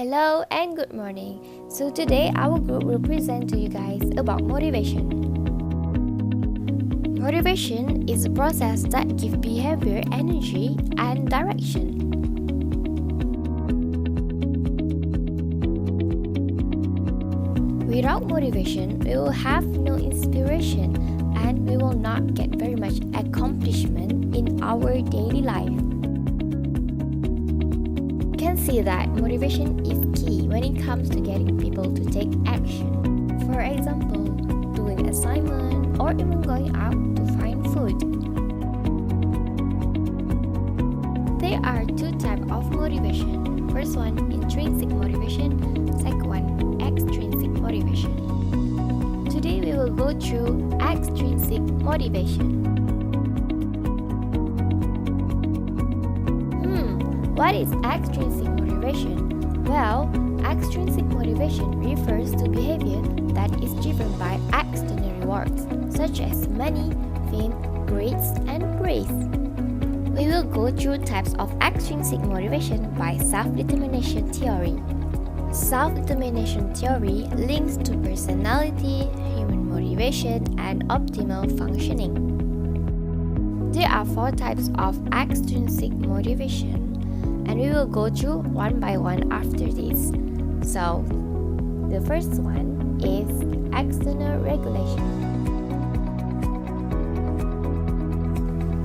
Hello and good morning. So today our group will present to you guys about motivation. Motivation is a process that gives behavior energy and direction. Without motivation, we will have no inspiration and we will not get very much accomplishment in our daily life. You can see that motivation is key when it comes to getting people to take action. For example, doing assignment or even going out to find food. There are two types of motivation. First one, intrinsic motivation. Second one, extrinsic motivation. Today we will go through extrinsic motivation. What is extrinsic motivation? Well, extrinsic motivation refers to behavior that is driven by external rewards, such as money, fame, grades, and praise. We will go through types of extrinsic motivation by self-determination theory. Self-determination theory links to personality, human motivation, and optimal functioning. There are four types of extrinsic motivation, and we will go through one by one after this. So, the first one is external regulation.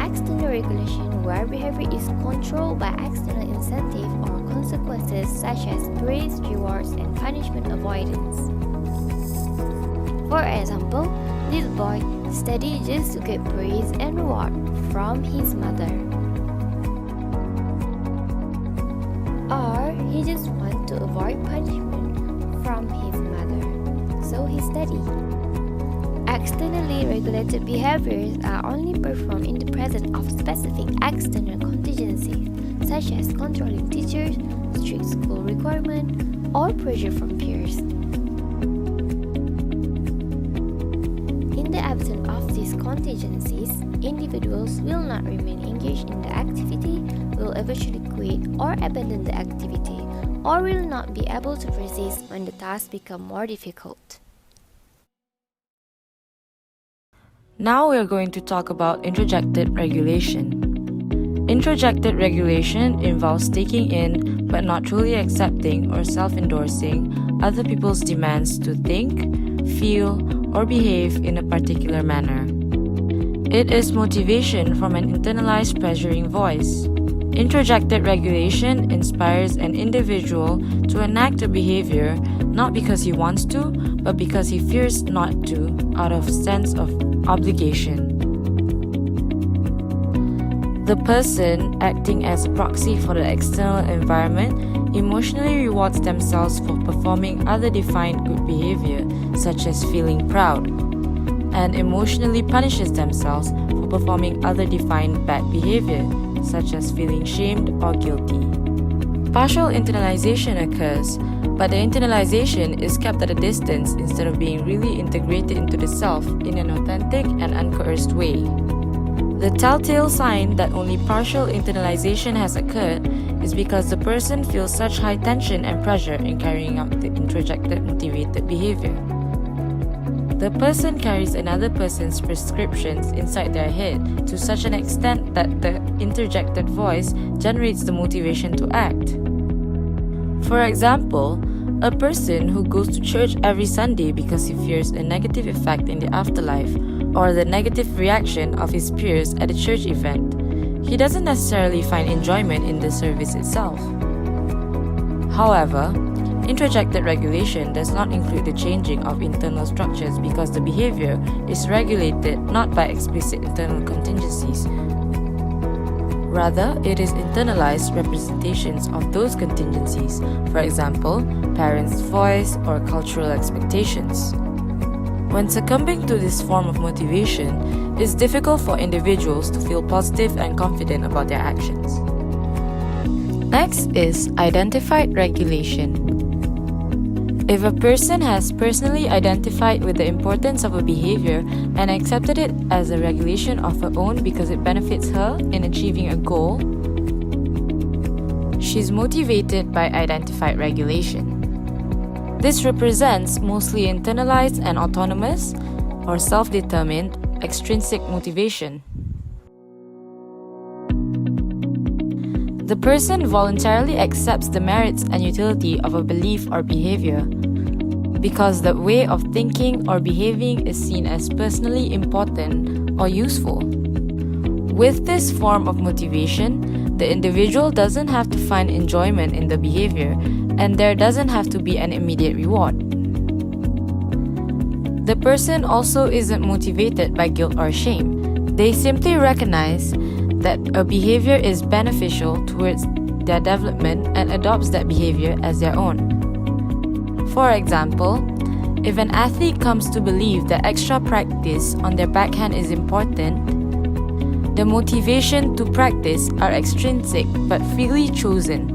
External regulation, where behavior is controlled by external incentive or consequences such as praise, rewards, and punishment avoidance. For example, this boy studied just to get praise and reward from his mother. Or he just wants to avoid punishment from his mother, so he studies. Externally regulated behaviors are only performed in the presence of specific external contingencies, such as controlling teachers, strict school requirements, or pressure from peers. In the absence of these contingencies, individuals will not remain engaged in the activity, will eventually quit or abandon the activity, or will not be able to persist when the tasks become more difficult. Now we are going to talk about introjected regulation. Introjected regulation involves taking in but not truly accepting or self-endorsing other people's demands to think, feel, or behave in a particular manner. It is motivation from an internalized pressuring voice. Introjected regulation inspires an individual to enact a behavior not because he wants to, but because he fears not to, out of sense of obligation. The person, acting as a proxy for the external environment, emotionally rewards themselves for performing other defined good behavior, such as feeling proud, and emotionally punishes themselves for performing other defined bad behavior, such as feeling shamed or guilty. Partial internalization occurs, but the internalization is kept at a distance instead of being really integrated into the self in an authentic and uncoerced way. The telltale sign that only partial internalization has occurred is because the person feels such high tension and pressure in carrying out the introjected motivated behavior. The person carries another person's prescriptions inside their head to such an extent that the interjected voice generates the motivation to act. For example, a person who goes to church every Sunday because he fears a negative effect in the afterlife or the negative reaction of his peers at a church event, he doesn't necessarily find enjoyment in the service itself. However, introjected regulation does not include the changing of internal structures because the behavior is regulated not by explicit internal contingencies. Rather, it is internalized representations of those contingencies, for example, parents' voice or cultural expectations. When succumbing to this form of motivation, it's difficult for individuals to feel positive and confident about their actions. Next is identified regulation. If a person has personally identified with the importance of a behavior and accepted it as a regulation of her own because it benefits her in achieving a goal, she She's motivated by identified regulation. This represents mostly internalized and autonomous, or self-determined, extrinsic motivation. The person voluntarily accepts the merits and utility of a belief or behavior because the way of thinking or behaving is seen as personally important or useful. With this form of motivation, the individual doesn't have to find enjoyment in the behavior, and there doesn't have to be an immediate reward. The person also isn't motivated by guilt or shame. They simply recognize that a behavior is beneficial towards their development and adopts that behavior as their own. For example, if an athlete comes to believe that extra practice on their backhand is important, the motivation to practice are extrinsic but freely chosen.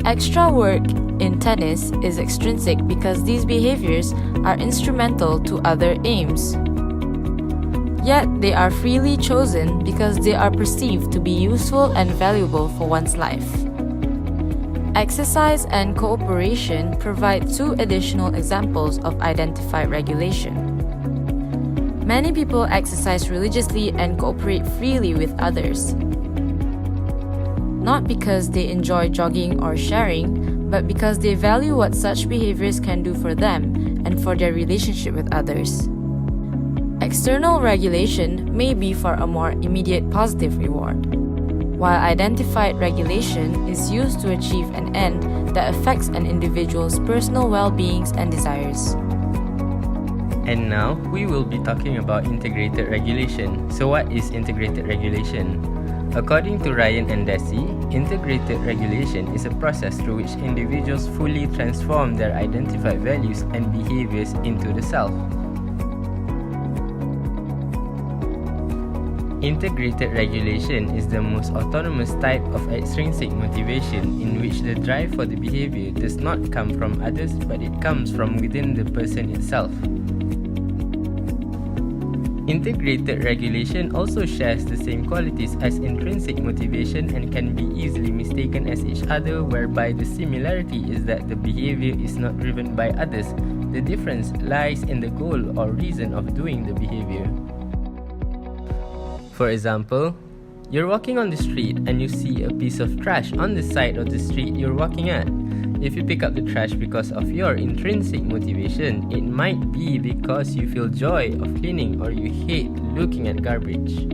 Extra work in tennis is extrinsic because these behaviors are instrumental to other aims. Yet they are freely chosen because they are perceived to be useful and valuable for one's life. Exercise and cooperation provide two additional examples of identified regulation. Many people exercise religiously and cooperate freely with others, not because they enjoy jogging or sharing, but because they value what such behaviors can do for them and for their relationship with others. External regulation may be for a more immediate positive reward, while identified regulation is used to achieve an end that affects an individual's personal well-beings and desires. And now, we will be talking about integrated regulation. So what is integrated regulation? According to Ryan and Deci, integrated regulation is a process through which individuals fully transform their identified values and behaviors into the self. Integrated regulation is the most autonomous type of extrinsic motivation in which the drive for the behavior does not come from others but it comes from within the person itself. Integrated regulation also shares the same qualities as intrinsic motivation and can be easily mistaken as each other, whereby the similarity is that the behavior is not driven by others. The difference lies in the goal or reason of doing the behavior. For example, you're walking on the street and you see a piece of trash on the side of the street you're walking at. If you pick up the trash because of your intrinsic motivation, it might be because you feel joy of cleaning or you hate looking at garbage.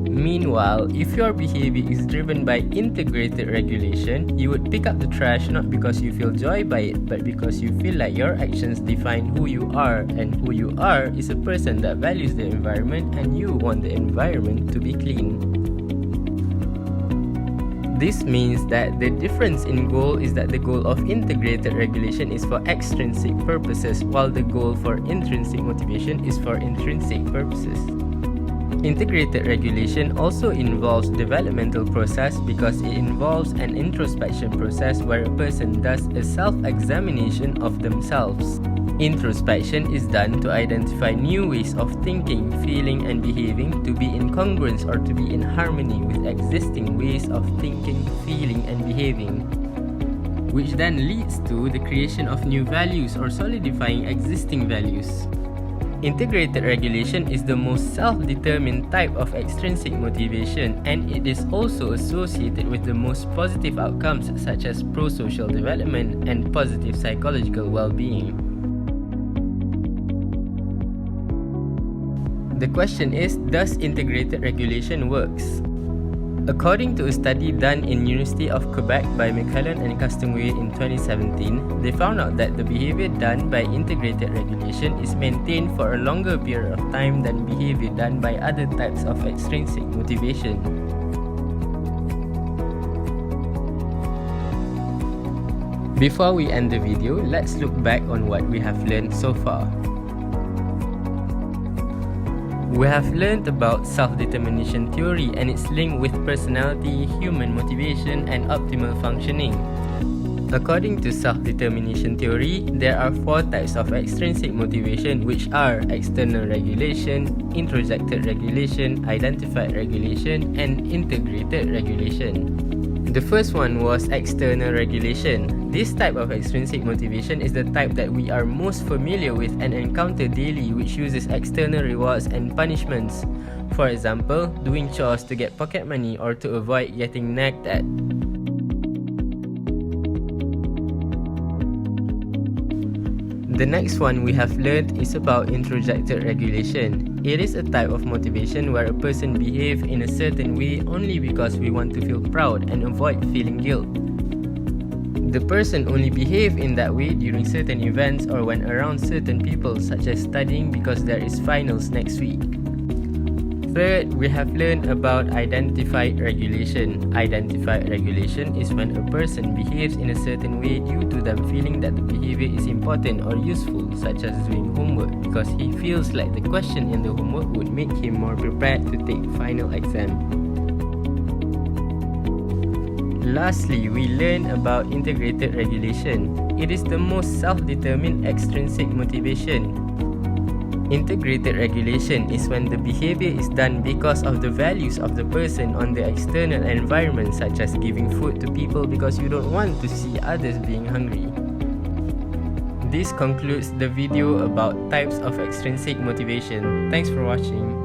Meanwhile, if your behavior is driven by integrated regulation, you would pick up the trash not because you feel joy by it, but because you feel like your actions define who you are, and who you are is a person that values the environment and you want the environment to be clean. This means that the difference in goal is that the goal of integrated regulation is for extrinsic purposes, while the goal for intrinsic motivation is for intrinsic purposes. Integrated regulation also involves developmental process because it involves an introspection process where a person does a self-examination of themselves. Introspection is done to identify new ways of thinking, feeling, and behaving to be in congruence or to be in harmony with existing ways of thinking, feeling, and behaving, which then leads to the creation of new values or solidifying existing values. Integrated regulation is the most self-determined type of extrinsic motivation, and it is also associated with the most positive outcomes such as pro-social development and positive psychological well-being. The question is, does integrated regulation works? According to a study done in University of Quebec by McClellan and Customway in 2017, they found out that the behavior done by integrated regulation is maintained for a longer period of time than behavior done by other types of extrinsic motivation. Before we end the video, let's look back on what we have learned so far. We have learned about self-determination theory and its link with personality, human motivation, and optimal functioning. According to self-determination theory, there are 4 types of extrinsic motivation, which are external regulation, introjected regulation, identified regulation, and integrated regulation. The first one was external regulation. This type of extrinsic motivation is the type that we are most familiar with and encounter daily, which uses external rewards and punishments. For example, doing chores to get pocket money or to avoid getting nagged at. The next one we have learned is about introjected regulation. It is a type of motivation where a person behaves in a certain way only because we want to feel proud and avoid feeling guilt. The person only behaves in that way during certain events or when around certain people, such as studying because there is finals next week. Third, we have learned about identified regulation. Identified regulation is when a person behaves in a certain way due to them feeling that the behavior is important or useful, such as doing homework, because he feels like the question in the homework would make him more prepared to take final exam. Lastly, we learn about integrated regulation. It is the most self-determined extrinsic motivation. Integrated regulation is when the behavior is done because of the values of the person on the external environment, such as giving food to people because you don't want to see others being hungry. This concludes the video about types of extrinsic motivation. Thanks for watching.